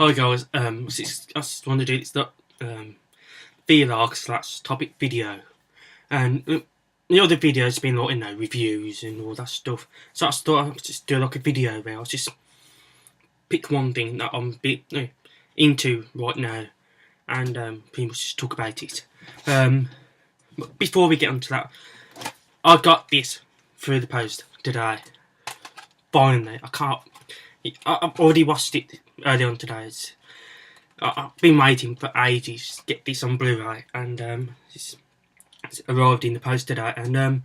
Hi guys, I just want to do this vlog slash topic video, and the other video's been like reviews and all that stuff. So I just thought I'd just do like a video where I'll just pick one thing that I'm a bit into right now, and pretty much just talk about it. But before we get onto that, I got this through the post today. Finally, I've already watched it early on today. I've been waiting for ages to get this on Blu-ray, and it's arrived in the post today. And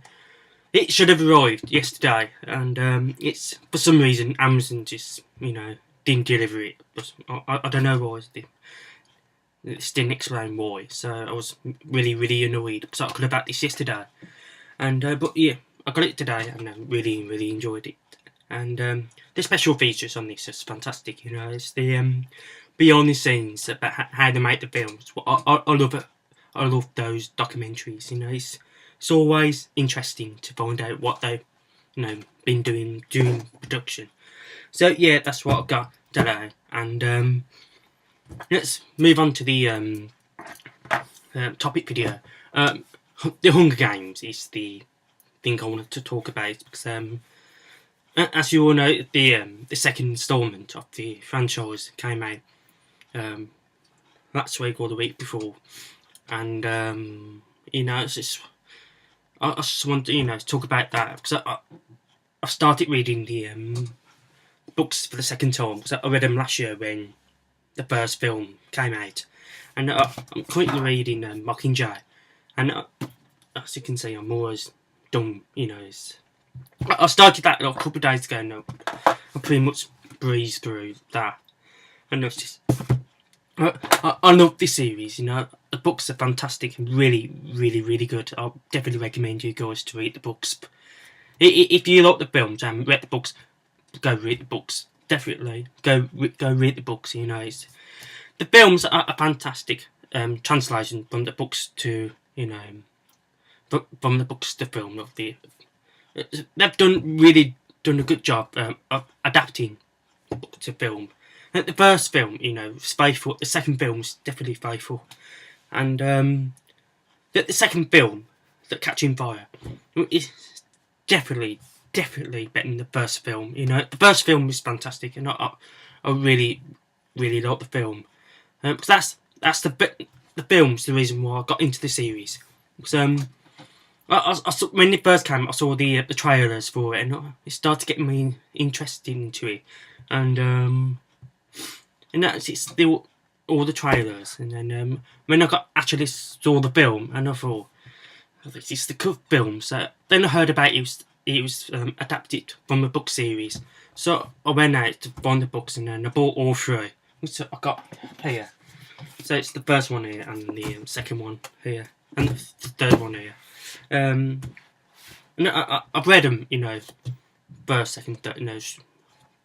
it should have arrived yesterday, and it's for some reason Amazon just didn't deliver it. But I don't know why. It didn't explain why. So I was really annoyed because I could have had this yesterday. And but yeah, I got it today, and I really enjoyed it. And the special features on this is fantastic. It's the behind the scenes about how they make the films. I love it. I love those documentaries. It's always interesting to find out what they've been doing during production. So yeah, that's what I've got today. And let's move on to the topic video. The Hunger Games is the thing I wanted to talk about because as you all know, the second instalment of the franchise came out last week or the week before, and it's just I just want to talk about that because I started reading the books for the second time because I read them last year when the first film came out, and I'm currently reading Mockingjay, and as you can see, I'm always done. I started that a couple of days ago, and I pretty much breezed through that. And it's just, I love this series. The books are fantastic and really good. I'll definitely recommend you guys to read the books. If you like the films and read the books, go read the books. Definitely go read the books. The films are a fantastic translation from the books to from the books to film of the. They've really done a good job of adapting the book to film. The first film, is faithful. The second film is definitely faithful, and the second film, The Catching Fire, is definitely better than the first film. The first film is fantastic, and I really like the film because that's the film's the reason why I got into the series. Because when it first came, I saw the trailers for it, and it started getting me interested into it, and that's it's still all the trailers, and then when I actually saw the film, and I thought, this is the good film. So then I heard about it was adapted from a book series, so I went out to find the books, and then I bought all three. So I got here. So it's the first one here, and the second one here, and the third one here. And I've read them, first, second, third,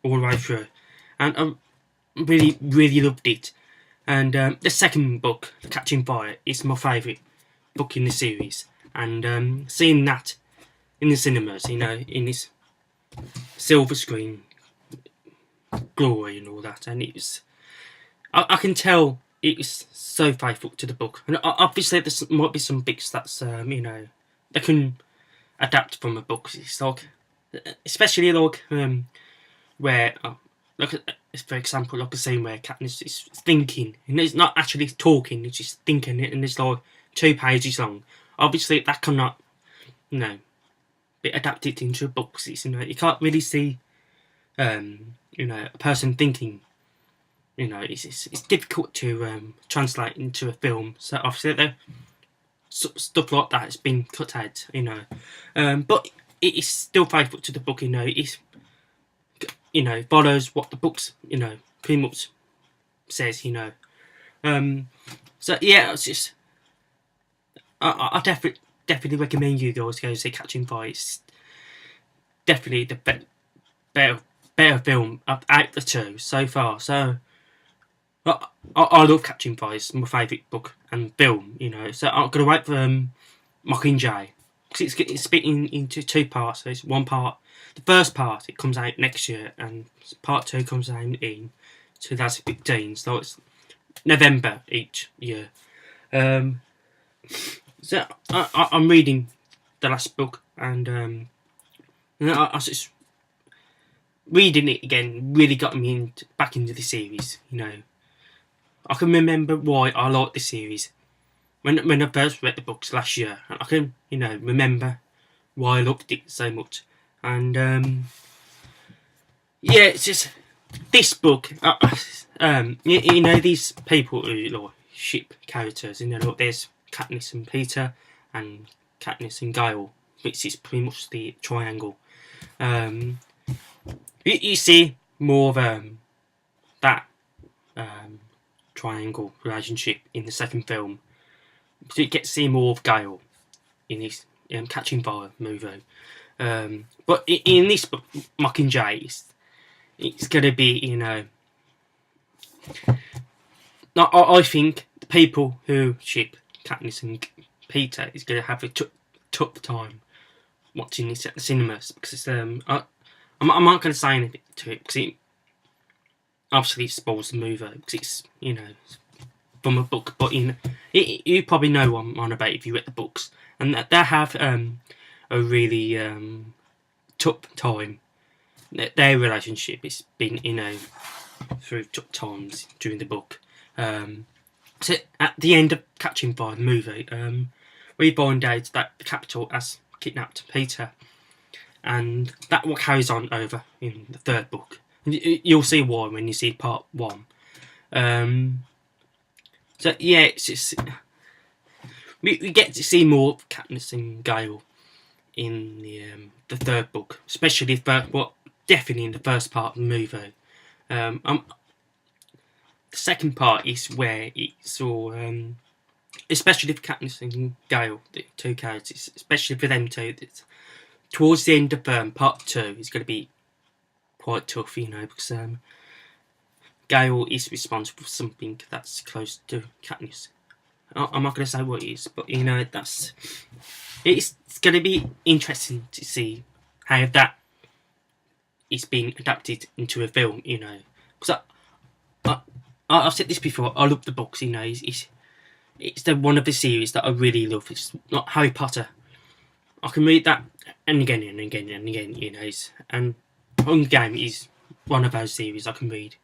all the way through, and I really loved it. And the second book, The Catching Fire, is my favourite book in the series. And seeing that in the cinemas, in this silver screen glory and all that, and it was, I can tell it was so faithful to the book. And obviously, there might be some bits that's they can adapt from a book. It's like, especially like where like for example, like a scene where Katniss is thinking and it's not actually talking; it's just thinking it, and it's like 2 pages long. Obviously, that cannot be adapted into a book. It's, you can't really see a person thinking. It's difficult to translate into a film. So obviously, stuff like that has been cut out, but it is still faithful to the book. It's follows what the books pretty much says. So yeah, it's just I definitely recommend you guys go see Catching Fire. It's definitely the better film out the two so far. So I love Catching Fire. It's my favourite book and film, So I'm going to wait for Mockingjay. Because it's split into 2 parts. So it's one part. The first part, it comes out next year. And part 2 comes out in 2015. So it's November each year. So I'm reading the last book, and I was just reading it again. Really got me back into the series. I can remember why I like the series when I first read the books last year. I can remember why I loved it so much, and yeah, it's just this book. These people who like ship characters. Like there's Katniss and Peter, and Katniss and Gale, which is pretty much the triangle. You see more of that triangle relationship in the second film. So you get to see more of Gale in this Catching Fire movie. But in this book, Mockingjay, it's going to be, I think the people who ship Katniss and Peter is going to have a tough time watching this at the cinemas, because I'm not going to say anything to it, because it obviously spoils the movie, because it's from a book. But you probably know what I'm on about if you read the books, and they have a really tough time. Their relationship has been through tough times during the book. So at the end of Catching Fire, the movie, we find out that the Capitol has kidnapped Peter, and that what carries on over in the third book. You'll see why when you see part 1. So yeah, it's just we get to see more of Katniss and Gale in the third book, especially definitely in the first part of the movie. The second part is where it's all, especially for Katniss and Gale, the two characters, especially for them two. Towards the end of part 2, it's going to be quite tough, because Gale is responsible for something that's close to Katniss. I'm not going to say what it is, but it's going to be interesting to see how that is being adapted into a film. Because I've said this before. I love the books. It's the one of the series that I really love. It's not Harry Potter. I can read that and again and again and again. And Hunger Games is one of those series I can read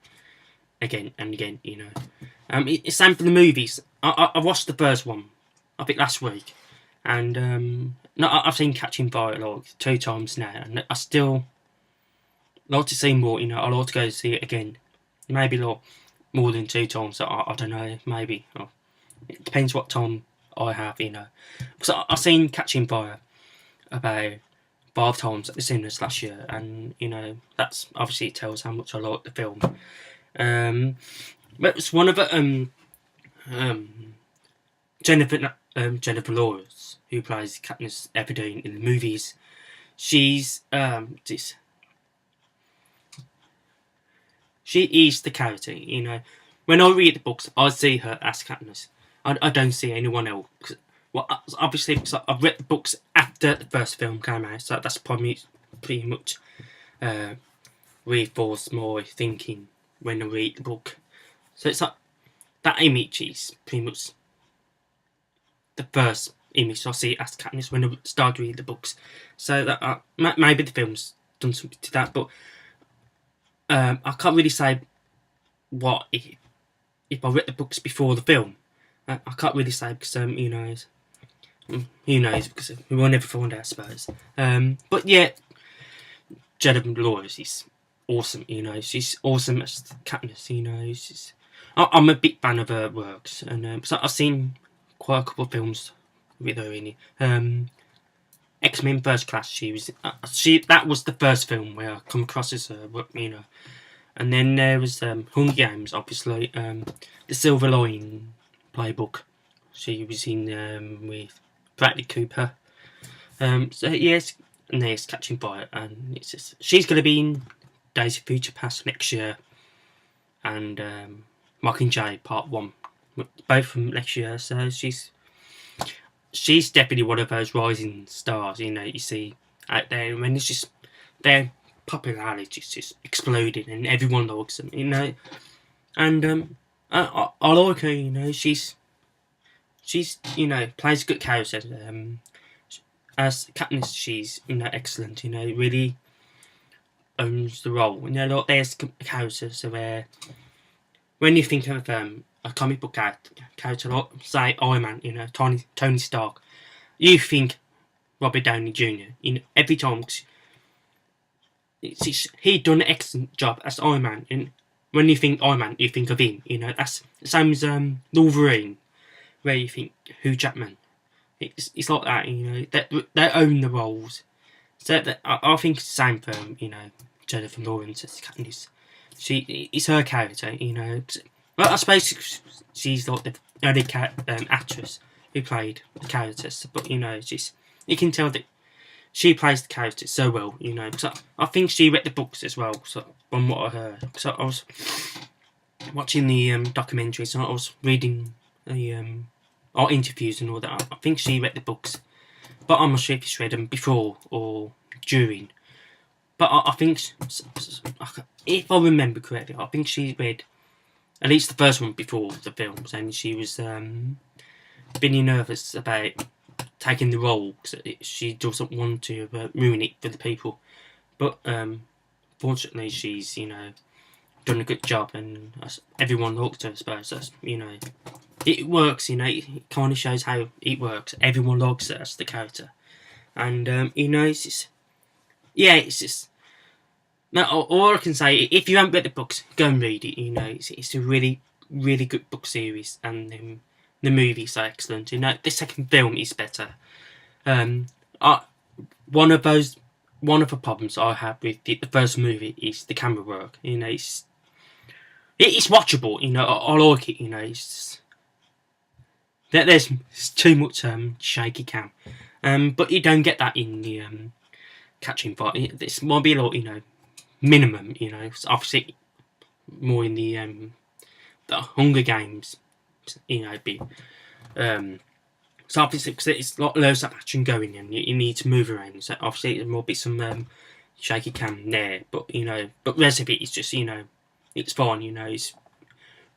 again and again. It's same for the movies. I watched the first one, I think last week, and I've seen Catching Fire like 2 times now, and I still like to see more. I'd like to go see it again, maybe like more than 2 times. I don't know, maybe. It depends what time I have. Because I've seen Catching Fire about 5 times at the cinemas last year, and that's obviously it tells how much I like the film. But it's one of the Jennifer Lawrence, who plays Katniss Everdeen in the movies. She's she is the character. When I read the books, I see her as Katniss. I don't see anyone else. Obviously, because I've read the books after the first film came out, so that's probably pretty much reinforced my thinking when I read the book. So it's like that image is pretty much the first image I see as Katniss when I start reading the books. So that maybe the film's done something to that, but I can't really say what if I read the books before the film. I can't really say because who knows, because we will never find out, I suppose. But yeah, Jennifer Lawrence is awesome. She's awesome as Katniss. I'm a big fan of her works, and so I've seen quite a couple of films with her in it. X-Men First Class. That was the first film where I come across as her. And then there was Hunger Games, obviously. The Silver Lining Playbook. She was in with Bradley Cooper. So yes, and there's Catching Fire, and it's just, she's going to be in Days of Future Past next year, and Mockingjay Part 1, both from next year. So she's definitely one of those rising stars, you see out there, and it's just their popularity is just exploding, and everyone likes them. and I like her. She's plays a good character. As Katniss, she's excellent. Really owns the role. Like there's characters where when you think of a comic book character like say Iron Man, Tony Stark, you think Robert Downey Jr. Every time he done an excellent job as Iron Man. And when you think Iron Man, you think of him. That's the same as Wolverine, where you think Hugh Jackman. It's like that. They own the roles. So I think it's the same for Jennifer Lawrence as Katniss. It's her character. Well, I suppose she's like the only actress who played the characters. But you can tell that she plays the characters so well. Because I think she read the books as well. So from what I heard, so I was watching the documentaries and I was reading the our interviews and all that. I think she read the books, but I'm not sure if she read them before or during. But I think, if I remember correctly, I think she read at least the first one before the films, and she was really nervous about taking the role because she doesn't want to ruin it for the people. But fortunately, she's done a good job, and everyone likes her. I suppose it works. It kind of shows how it works. Everyone likes her as the character, and it's just, it's just. Now, all I can say, if you haven't read the books, go and read it. It's a really, really good book series, and the movies are excellent. The second film is better. One of the problems I have with the first movie is the camera work. It's watchable. I like it. It's just, there's too much shaky cam, but you don't get that in the Catching Fire. This might be a lot, minimum. It's obviously more in the Hunger Games. Be so obviously because it's loads of action going and you need to move around. So obviously there will be some shaky cam there, but but the rest of it is just it's fine. It's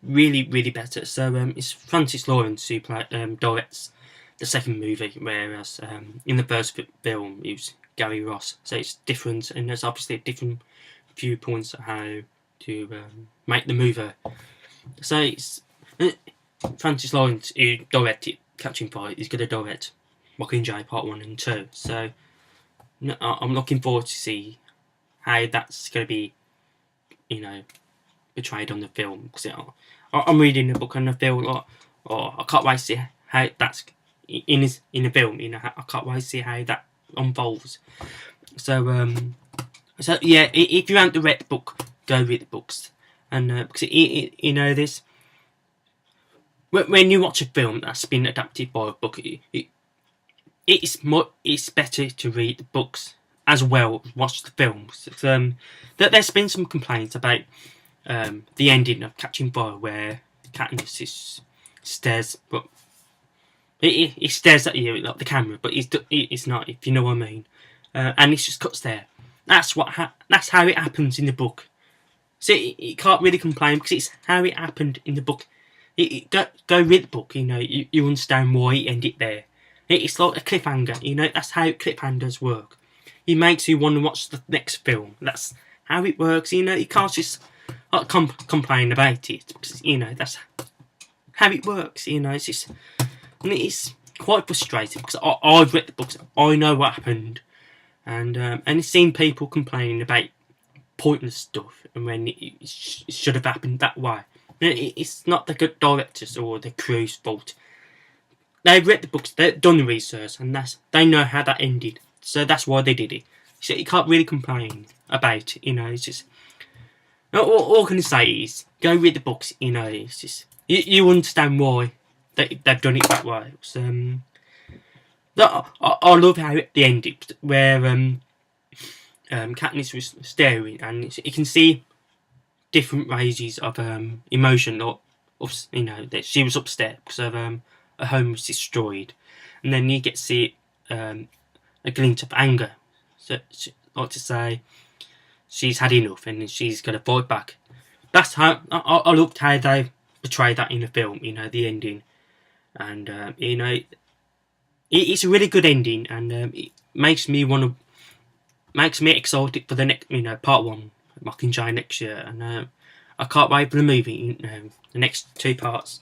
really, really better. So it's Francis Lawrence who directs the second movie, whereas in the first film it was Gary Ross. So it's different, and there's obviously different viewpoints on how to make the movie. So it's Francis Lawrence who directed Catching Fire is going to direct Mockingjay Part 1 and 2. So I'm looking forward to see how that's going to be, portrayed on the film. Because I'm reading the book and I feel like, I can't wait to see how that's in the film. I can't wait to see how that unfolds. So yeah, if you haven't read the book, go read the books, and because this. When you watch a film that's been adapted by a book, it's better to read the books as well as watch the films. There's been some complaints about the ending of Catching Fire where Katniss stares, but it stares at you like the camera, but it's not, if you know what I mean. And it just cuts there. That's how it happens in the book. So it can't really complain because it's how it happened in the book. Go read the book, you understand why it ended there. It's like a cliffhanger, that's how cliffhangers work. It makes you want to watch the next film. That's how it works, you can't just complain about it, because, that's how it works, it's just, and it's quite frustrating, because I've read the books, I know what happened, and I've seen people complaining about pointless stuff, and when it should have happened that way. It's not the good directors or the crew's fault. They've read the books, they've done the research, and they know how that ended. So that's why they did it. So you can't really complain about it, it's just... All I can say is, go read the books, it's just... You understand why they've done it that way. So, I love how it ended, where Katniss was staring, and you can see different ranges of emotion, or that she was upset because of her home was destroyed, and then you get to see a glint of anger. So, like to say, she's had enough and she's going to fight back. that's how I looked how they portray that in the film. You know, the ending, and you know, it's a really good ending, and it makes me excited for the next, you know, part one, Mockingjay next year, and I can't wait for the movie, you know, the next two parts.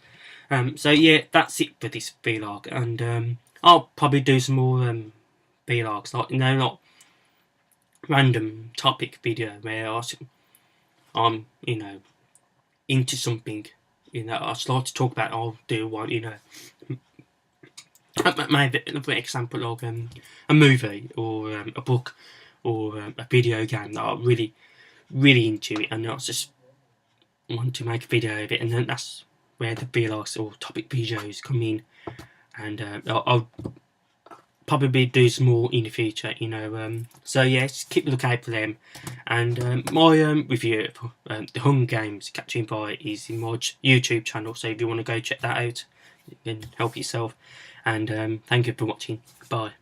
So yeah, that's it for this vlog, and I'll probably do some more vlogs, like, you know, not random topic video where I'm, you know, into something, you know, I just like to talk about. I'll do one, you know, maybe for example, like a movie or a book or a video game that I'm really into it, and I just want to make a video of it, and then that's where the vlogs or topic videos come in, and I'll probably do some more in the future, you know. So yes, keep a lookout for them, and my review for the Hunger Games: Catching Fire is in my YouTube channel, so if you want to go check that out, you can help yourself. And thank you for watching. Bye.